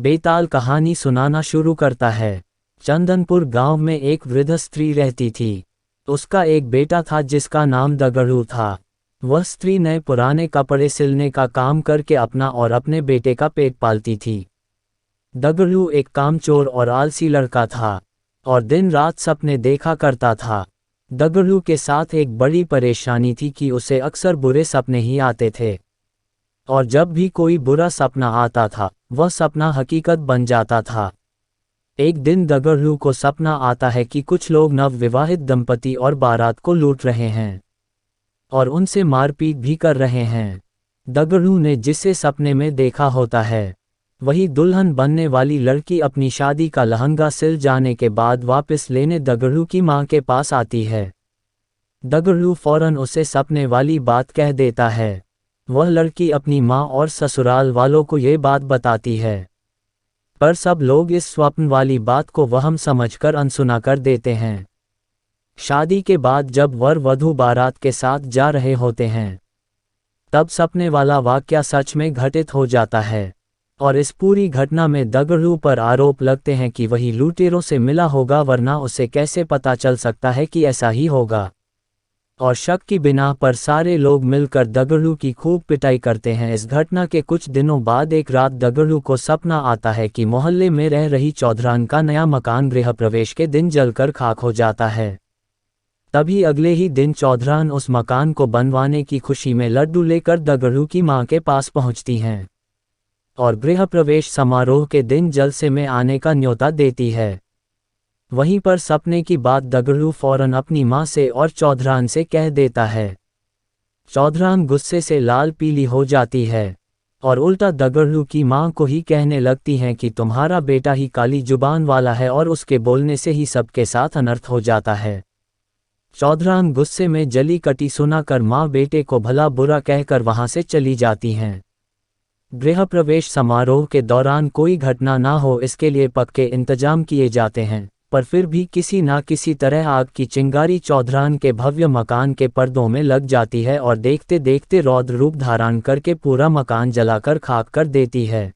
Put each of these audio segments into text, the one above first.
बेताल कहानी सुनाना शुरू करता है। चंदनपुर गांव में एक वृद्ध स्त्री रहती थी। उसका एक बेटा था जिसका नाम दगड़ू था। वह स्त्री नए पुराने कपड़े सिलने का काम करके अपना और अपने बेटे का पेट पालती थी। दगड़ू एक कामचोर और आलसी लड़का था और दिन रात सपने देखा करता था। दगड़ू के साथ एक बड़ी परेशानी थी कि उसे अक्सर बुरे सपने ही आते थे, और जब भी कोई बुरा सपना आता था वह सपना हकीकत बन जाता था। एक दिन दगड़ू को सपना आता है कि कुछ लोग नवविवाहित दंपति और बारात को लूट रहे हैं और उनसे मारपीट भी कर रहे हैं। दगड़ू ने जिसे सपने में देखा होता है वही दुल्हन बनने वाली लड़की अपनी शादी का लहंगा सिल जाने के बाद वापस लेने दगड़ू की मां के पास आती है। दगड़ू फौरन उसे सपने वाली बात कह देता है। वह लड़की अपनी मां और ससुराल वालों को ये बात बताती है, पर सब लोग इस स्वप्न वाली बात को वहम समझकर अनसुना कर देते हैं। शादी के बाद जब वर वधू बारात के साथ जा रहे होते हैं तब सपने वाला वाकया सच में घटित हो जाता है और इस पूरी घटना में दगड़ू पर आरोप लगते हैं कि वही लुटेरों से मिला होगा, वरना उसे कैसे पता चल सकता है कि ऐसा ही होगा। और शक की बिना पर सारे लोग मिलकर दगड़ू की खूब पिटाई करते हैं। इस घटना के कुछ दिनों बाद एक रात दगड़ू को सपना आता है कि मोहल्ले में रह रही चौधरान का नया मकान गृह प्रवेश के दिन जलकर खाक हो जाता है। तभी अगले ही दिन चौधरान उस मकान को बनवाने की खुशी में लड्डू लेकर दगड़ू की मां के पास पहुंचती हैं और गृह प्रवेश समारोह के दिन जलसे में आने का न्योता देती है। वहीं पर सपने की बात दगड़ू फौरन अपनी मां से और चौधरान से कह देता है। चौधरान गुस्से से लाल पीली हो जाती है और उल्टा दगड़ू की मां को ही कहने लगती हैं कि तुम्हारा बेटा ही काली जुबान वाला है और उसके बोलने से ही सबके साथ अनर्थ हो जाता है। चौधरान गुस्से में जली कटी सुनाकर मां बेटे को भला बुरा कहकर वहां से चली जाती हैं। गृह प्रवेश समारोह के दौरान कोई घटना ना हो इसके लिए पक्के इंतजाम किए जाते हैं, पर फिर भी किसी ना किसी तरह आग की चिंगारी चौधरान के भव्य मकान के पर्दों में लग जाती है और देखते देखते रौद्र रूप धारण करके पूरा मकान जलाकर खाक कर देती है।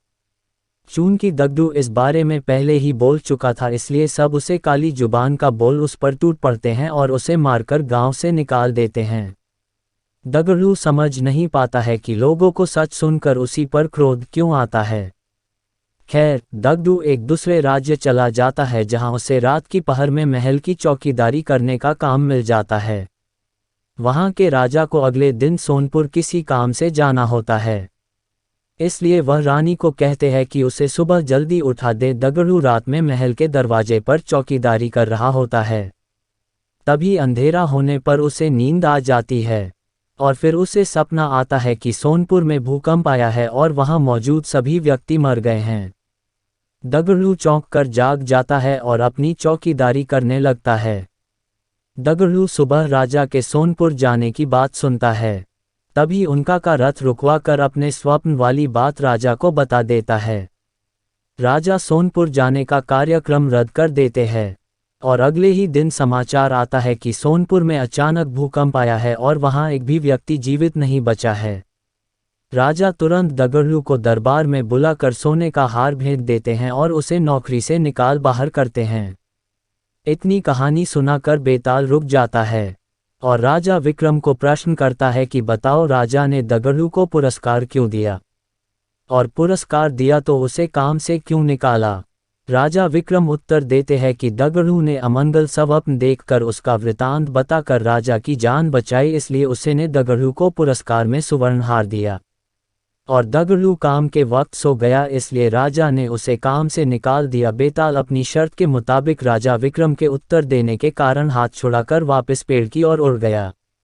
चूंकि दगड़ू इस बारे में पहले ही बोल चुका था, इसलिए सब उसे काली जुबान का बोल उस पर टूट पड़ते हैं और उसे मारकर गांव से निकाल देते हैं। दगड़ू समझ नहीं पाता है कि लोगों को सच सुनकर उसी पर क्रोध क्यों आता है। खैर, दगड़ू एक दूसरे राज्य चला जाता है जहां उसे रात की पहर में महल की चौकीदारी करने का काम मिल जाता है। वहां के राजा को अगले दिन सोनपुर किसी काम से जाना होता है, इसलिए वह रानी को कहते हैं कि उसे सुबह जल्दी उठा दे। दगड़ू रात में महल के दरवाजे पर चौकीदारी कर रहा होता है। तभी अंधेरा होने पर उसे नींद आ जाती है और फिर उसे सपना आता है कि सोनपुर में भूकंप आया है और वहां मौजूद सभी व्यक्ति मर गए हैं। दगड़ू चौंक कर जाग जाता है और अपनी चौकीदारी करने लगता है। दगड़ू सुबह राजा के सोनपुर जाने की बात सुनता है। तभी उनका का रथ रुकवा कर अपने स्वप्न वाली बात राजा को बता देता है। राजा सोनपुर जाने का कार्यक्रम रद्द कर देते हैं और अगले ही दिन समाचार आता है कि सोनपुर में अचानक भूकंप आया है और वहां एक भी व्यक्ति जीवित नहीं बचा है। राजा तुरंत दगड़ू को दरबार में बुलाकर सोने का हार भेंट देते हैं और उसे नौकरी से निकाल बाहर करते हैं। इतनी कहानी सुनाकर बेताल रुक जाता है और राजा विक्रम को प्रश्न करता है कि बताओ, राजा ने दगड़ू को पुरस्कार क्यों दिया, और पुरस्कार दिया तो उसे काम से क्यों निकाला। राजा विक्रम उत्तर देते हैं कि दगड़ू ने अमंगल स्वप्न देखकर उसका वृतांत बताकर राजा की जान बचाई, इसलिए उसे ने दगड़ू को पुरस्कार में सुवर्णहार दिया, और दगड़ू काम के वक्त सो गया इसलिए राजा ने उसे काम से निकाल दिया। बेताल अपनी शर्त के मुताबिक राजा विक्रम के उत्तर देने के कारण हाथ छुड़ाकर वापस पेड़ की ओर उड़ गया।